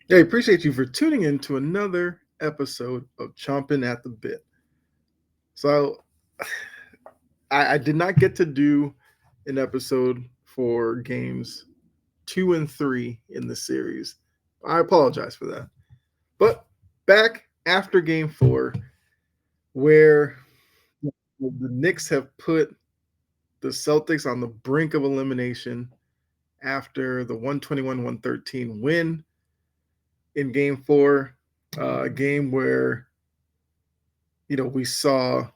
Hey, appreciate you for tuning in to another episode of Chomping at the Bit. So, I did not get to do an episode for games 2 and 3 in the series. I apologize for that. But back after game 4, where the Knicks have put the Celtics on the brink of elimination after the 121-113 win in game 4, a game where we saw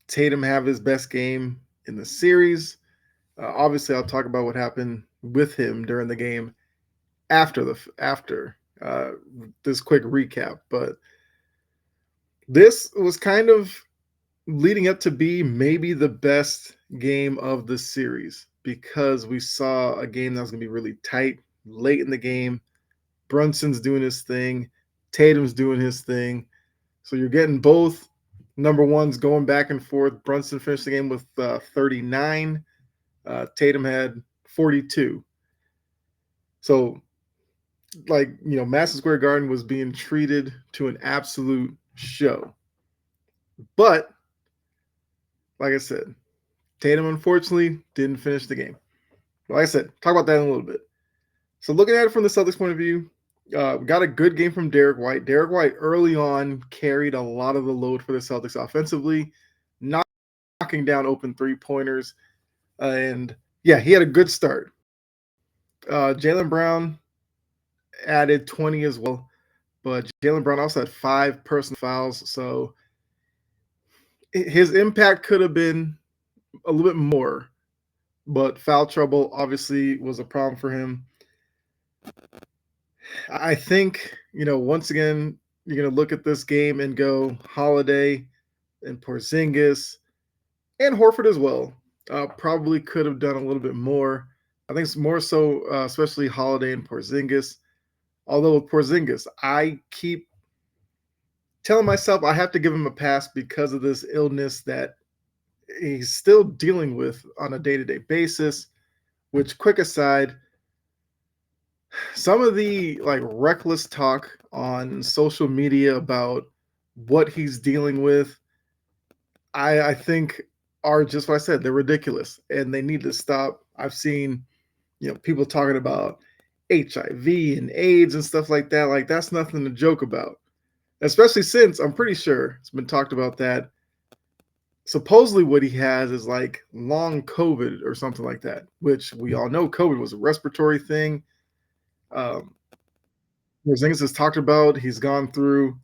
Tatum have his best game in the series. Obviously, I'll talk about what happened with him during the game after this quick recap. But this was kind of leading up to be maybe the best game of the series because we saw a game that was going to be really tight late in the game. Brunson's doing his thing, Tatum's doing his thing. So you're getting both number ones going back and forth. Brunson finished the game with 39. Tatum had 42. So, Madison Square Garden was being treated to an absolute show. But, like I said, Tatum unfortunately didn't finish the game. Like I said, talk about that in a little bit. So, looking at it from the Celtics point of view, we got a good game from Derek White. Derek White early on carried a lot of the load for the Celtics offensively, knocking down open 3-pointers. And yeah, he had a good start. Jaylen Brown added 20 as well, but Jaylen Brown also had 5 personal fouls. So his impact could have been a little bit more, but foul trouble obviously was a problem for him. I think, once again, you're going to look at this game and go Holiday and Porzingis and Horford as well. Probably could have done a little bit more. I think it's more so, especially Holiday and Porzingis. Although with Porzingis, I keep telling myself I have to give him a pass because of this illness that he's still dealing with on a day-to-day basis. Which, quick aside, some of the reckless talk on social media about what he's dealing with, I think are just what I said. They're ridiculous and they need to stop. I've seen, people talking about HIV and AIDS and stuff like that. Like, that's nothing to joke about. Especially since I'm pretty sure it's been talked about that supposedly what he has is like long COVID or something like that, which we all know COVID was a respiratory thing. Um, there's things that's talked about. He's gone through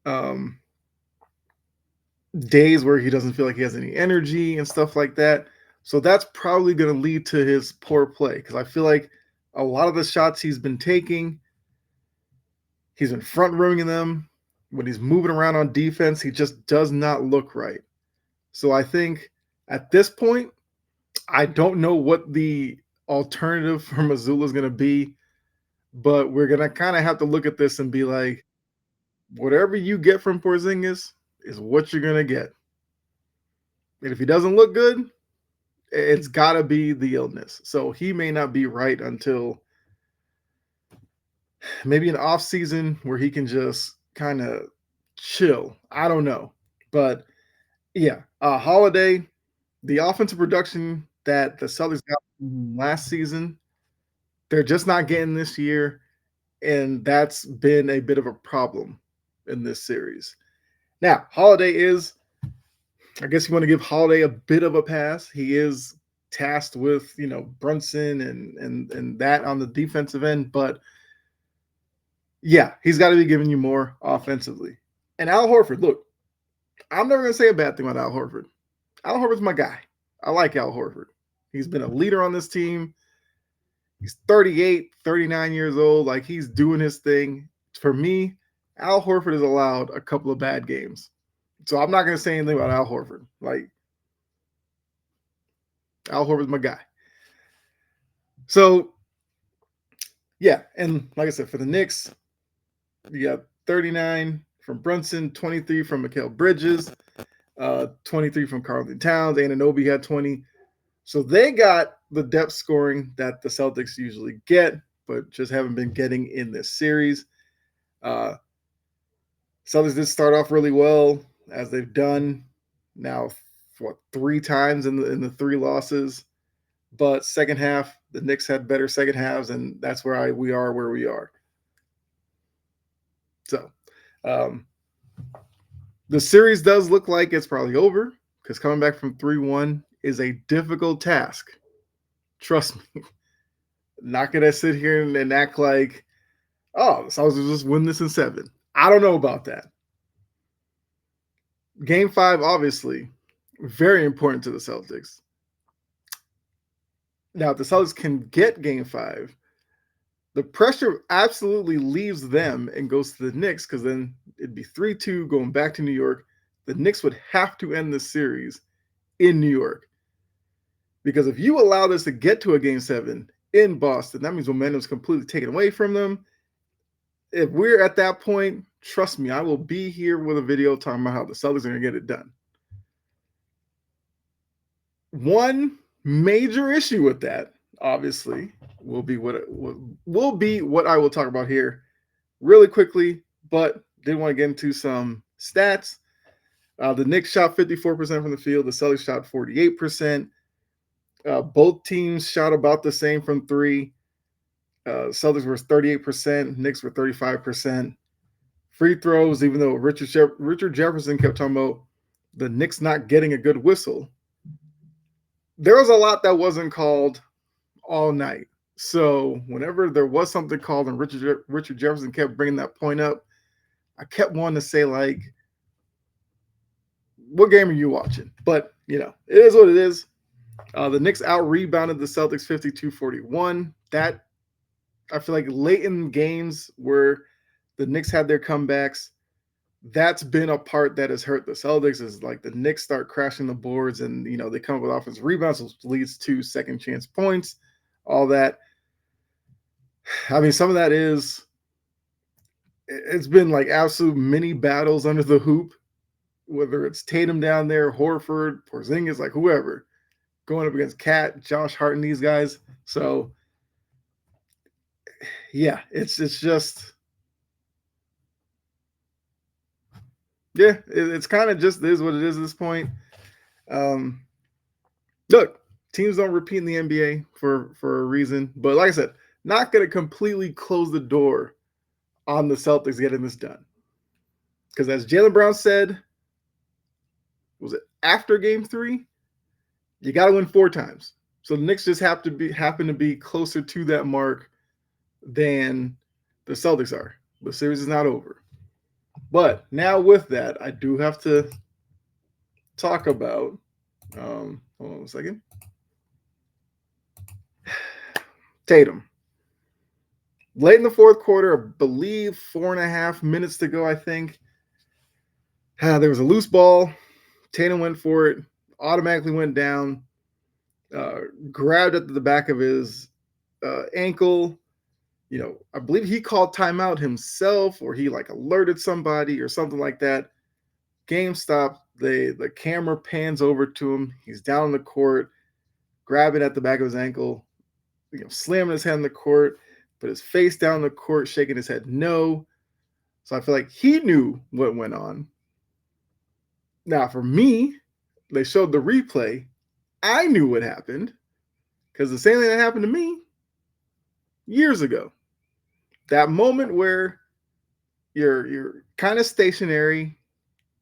um, days where he doesn't feel like he has any energy and stuff like that. So that's probably going to lead to his poor play because I feel like a lot of the shots he's been taking, he's been front rooming them. When he's moving around on defense, he just does not look right. So I think at this point, I don't know what the alternative for Missoula is going to be, but we're going to kind of have to look at this and be like, whatever you get from Porzingis is what you're going to get. And if he doesn't look good, it's got to be the illness. So he may not be right until maybe an off season where he can just kind of chill. I don't know. But yeah, Holiday, the offensive production that the Celtics got last season, they're just not getting this year. And that's been a bit of a problem in this series. Now, Holiday is, I guess you want to give Holiday a bit of a pass. He is tasked with, Brunson and that on the defensive end, but yeah, he's got to be giving you more offensively. And Al Horford, look, I'm never going to say a bad thing about Al Horford. Al Horford's my guy. I like Al Horford. He's been a leader on this team. He's 38, 39 years old. Like, he's doing his thing. For me, Al Horford has allowed a couple of bad games. So I'm not going to say anything about Al Horford. Like, Al Horford's my guy. So, yeah. And like I said, for the Knicks, you got 39 from Brunson, 23 from Mikal Bridges, 23 from Karl-Anthony Towns. Anunoby had 20. So they got the depth scoring that the Celtics usually get. but just haven't been getting in this series. Uh, Celtics did start off really well, as they've done now, what, 3 times in the 3 losses. But second half, the Knicks had better second halves, and that's we are where we are. So, um, the series does look like it's probably over, because coming back from 3-1 is a difficult task. Trust me. Not gonna sit here and act like, oh, the Celtics will just win this in 7. I don't know about that. Game 5, obviously, very important to the Celtics. Now, if the Celtics can get Game 5, the pressure absolutely leaves them and goes to the Knicks, because then it'd be 3-2 going back to New York. The Knicks would have to end the series in New York. Because if you allow this to get to a Game 7 in Boston, that means momentum's completely taken away from them. If we're at that point, trust me, I will be here with a video talking about how the Celtics are going to get it done. One major issue with that, obviously, will be what I will talk about here really quickly, but did want to get into some stats. The Knicks shot 54% from the field. The Celtics shot 48%. Both teams shot about the same from 3. Celtics were 38%. Knicks were 35%. Free throws, even though Richard Jefferson kept talking about the Knicks not getting a good whistle, there was a lot that wasn't called all night. So whenever there was something called and Richard Jefferson kept bringing that point up, I kept wanting to say, like, what game are you watching? But, it is what it is. The Knicks out-rebounded the Celtics 52-41. That, I feel like, late in games where the Knicks had their comebacks, that's been a part that has hurt the Celtics, is like the Knicks start crashing the boards and, they come up with offensive rebounds, which leads to second chance points, all that. I mean, some of that it's been like absolute mini battles under the hoop, whether it's Tatum down there, Horford, Porzingis, like whoever, going up against Cat, Josh Hart, and these guys. So, yeah, it's just, yeah, it's kind of just is what it is at this point. Look, teams don't repeat in the NBA for a reason, but like I said, not going to completely close the door on the Celtics getting this done. Because as Jaylen Brown said, was it after Game 3? You got to win 4 times. So the Knicks just happen to be closer to that mark than the Celtics are. The series is not over. But now with that, I do have to talk about, hold on a second, Tatum. Late in the fourth quarter, I believe 4.5 minutes to go, I think. There was a loose ball. Tatum went for it, automatically went down, grabbed at the back of his ankle. I believe he called timeout himself, or he like alerted somebody or something like that. Game stopped. The camera pans over to him. He's down on the court, grabbing at the back of his ankle, slamming his head on the court, put his face down on the court, shaking his head no. So I feel like he knew what went on. Now, for me, they showed the replay. I knew what happened, because the same thing that happened to me years ago. That moment where you're kind of stationary,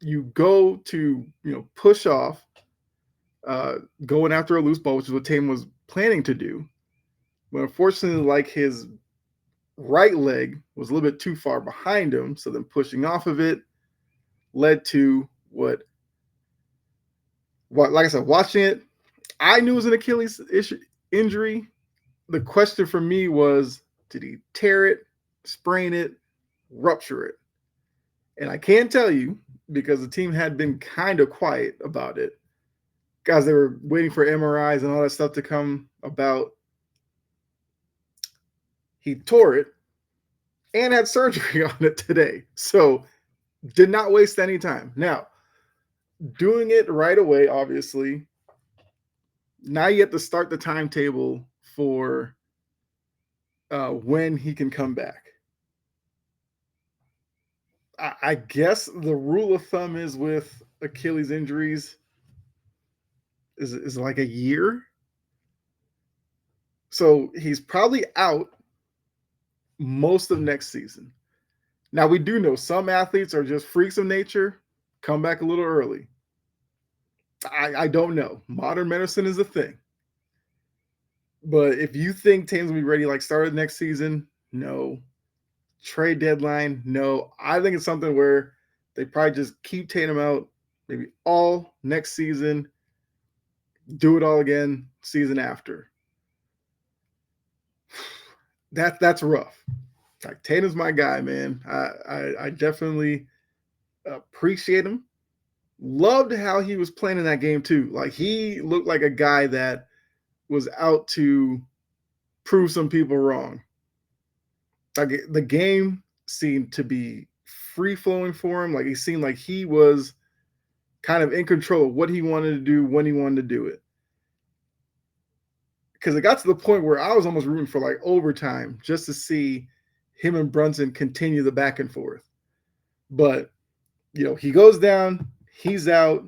you go to push off, going after a loose ball, which is what Tatum was planning to do. But unfortunately, like, his right leg was a little bit too far behind him, so then pushing off of it led to what like I said, watching it, I knew it was an Achilles injury. The question for me was, did he tear it, sprain it, rupture it? And I can't tell you, because the team had been kind of quiet about it. Guys, they were waiting for MRIs and all that stuff to come about. He tore it and had surgery on it today. So did not waste any time. Now, doing it right away, obviously, now you have to start the timetable for when he can come back. I guess the rule of thumb is with Achilles injuries is like a year. So he's probably out most of next season. Now we do know some athletes are just freaks of nature, come back a little early. I don't know. Modern medicine is a thing. But if you think Tatum's gonna be ready like start of next season, no. Trade deadline, no. I think it's something where they probably just keep Tatum out maybe all next season, do it all again season after. That's rough. Like Tatum's my guy, man. I definitely appreciate him. Loved how he was playing in that game too. Like he looked like a guy that was out to prove some people wrong. Like the game seemed to be free flowing for him. Like he seemed like he was kind of in control of what he wanted to do when he wanted to do it. Because it got to the point where I was almost rooting for like overtime just to see him and Brunson continue the back and forth. But he goes down, he's out.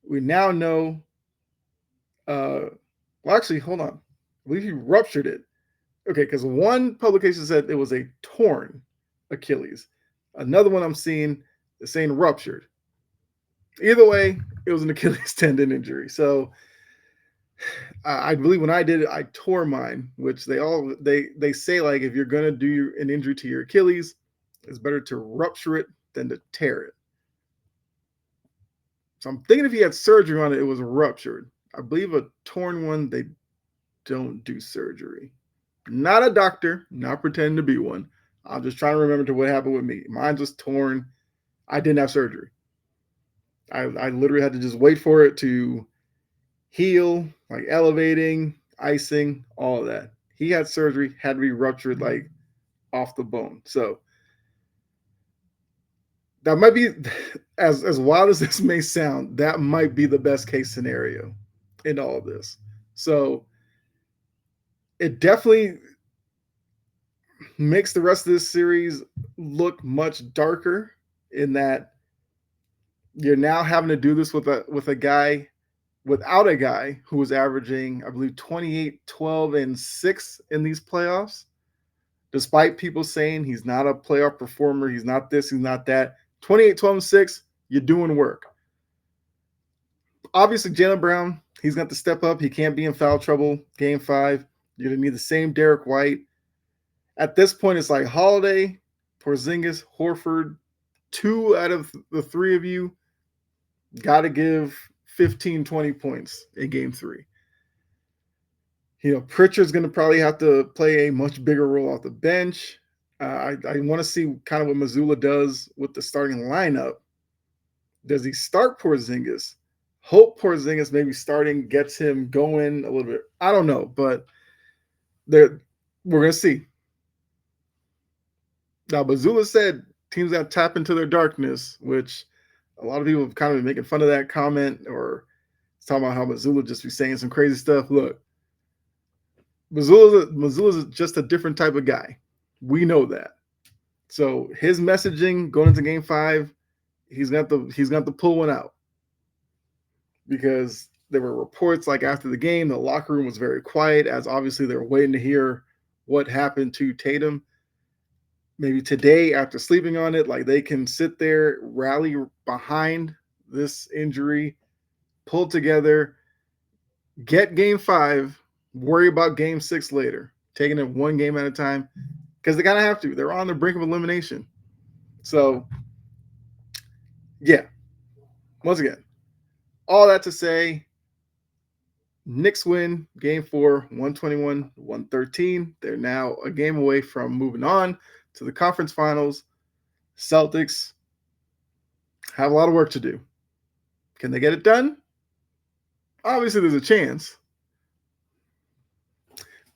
We now know. Well, actually, hold on. I believe he ruptured it. Okay, because one publication said it was a torn Achilles. Another one I'm seeing is saying ruptured. Either way, it was an Achilles tendon injury. So I believe when I did it, I tore mine, which they say like if you're gonna do an injury to your Achilles, it's better to rupture it than to tear it. So I'm thinking if he had surgery on it, it was ruptured. I believe a torn one, they don't do surgery. Not a doctor, not pretending to be one. I'm just trying to remember to what happened with me. Mine was torn. I didn't have surgery. I literally had to just wait for it to heal, like elevating, icing, all of that. He had surgery, had to be ruptured like off the bone. So that might be as wild as this may sound, that might be the best case scenario in all of this. So it definitely makes the rest of this series look much darker in that you're now having to do this with a guy without a guy who was averaging, I believe, 28, 12, and 6 in these playoffs. Despite people saying he's not a playoff performer, he's not this, he's not that. 28, 12, and 6, you're doing work. Obviously, Jaylen Brown, he's got to step up. He can't be in foul trouble game 5. You're going to need the same Derek White. At this point, it's like Holiday, Porzingis, Horford. 2 out of the 3 of you got to give 15, 20 points in game 3. Pritchard's going to probably have to play a much bigger role off the bench. I want to see kind of what Mazzulla does with the starting lineup. Does he start Porzingis? Hope Porzingis maybe starting gets him going a little bit. I don't know, but we're going to see. Now, Mazzulla said teams that tap into their darkness, which a lot of people have kind of been making fun of that comment or talking about how Mazzulla just be saying some crazy stuff. Look, Mazzulla's just a different type of guy. We know that. So his messaging going into game 5, he's got to pull one out. Because there were reports like after the game, the locker room was very quiet as obviously they were waiting to hear what happened to Tatum. Maybe today after sleeping on it, like they can sit there, rally behind this injury, pull together, get game 5, worry about game 6 later, taking it one game at a time because they kind of have to. They're on the brink of elimination. So, yeah, once again, all that to say, Knicks win game 4, 121-113. They're now a game away from moving on to the conference finals. Celtics have a lot of work to do. Can they get it done? Obviously, there's a chance.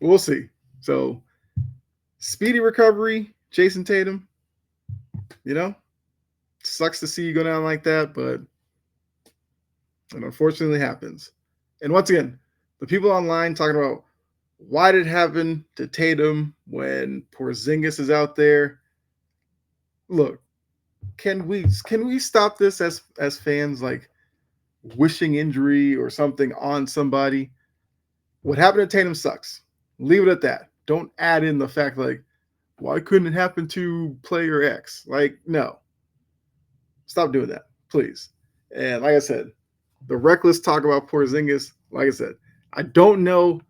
We'll see. So, speedy recovery, Jayson Tatum. Sucks to see you go down like that, but it unfortunately happens. And once again, the people online talking about Why did it happen to Tatum when Porzingis is out there? Look, can we stop this as fans, like wishing injury or something on somebody? What happened to Tatum sucks. Leave it at that. Don't add in the fact like, why couldn't it happen to player X? Like, no, stop doing that, please. And like I said, the reckless talk about Porzingis, like I said, I don't know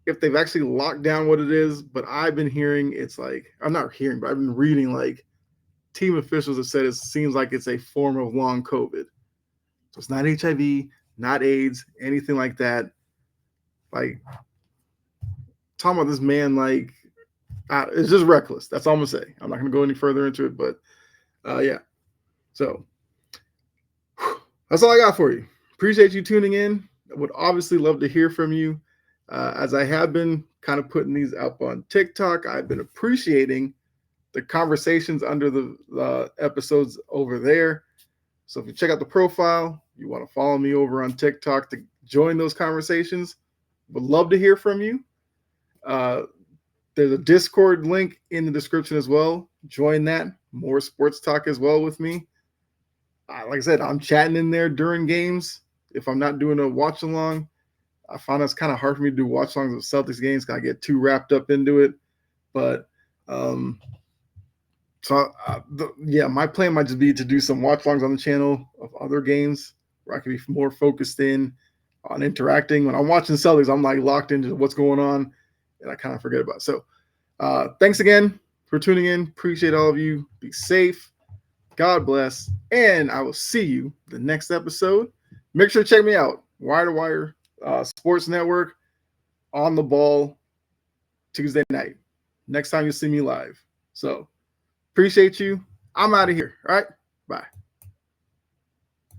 if they've actually locked down what it is, but I've been hearing it's like, I'm not hearing, but I've been reading like team officials have said it seems like it's a form of long COVID. So it's not HIV, not AIDS, anything like that. Like, talking about this man, like, it's just reckless. That's all I'm gonna say. I'm not gonna go any further into it, but yeah. So that's all I got for you. Appreciate you tuning in. I would obviously love to hear from you. As I have been kind of putting these up on TikTok, I've been appreciating the conversations under the episodes over there. So if you check out the profile, you want to follow me over on TikTok to join those conversations. Would love to hear from you. Uh, there's a Discord link in the description as well. Join that. More sports talk as well with me. Like I said, I'm chatting in there during games. If I'm not doing a watch along, I find it's kind of hard for me to do watch alongs of Celtics games because I get too wrapped up into it. But yeah, my plan might just be to do some watch alongs on the channel of other games where I can be more focused in on interacting. When I'm watching Celtics, I'm like locked into what's going on, and I kind of forget about it. So thanks again for tuning in. Appreciate all of you. Be safe. God bless. And I will see you the next episode. Make sure to check me out. Wire to Wire Sports Network, on the ball, Tuesday night. Next time you see me live. So appreciate you. I'm out of here. All right. Bye.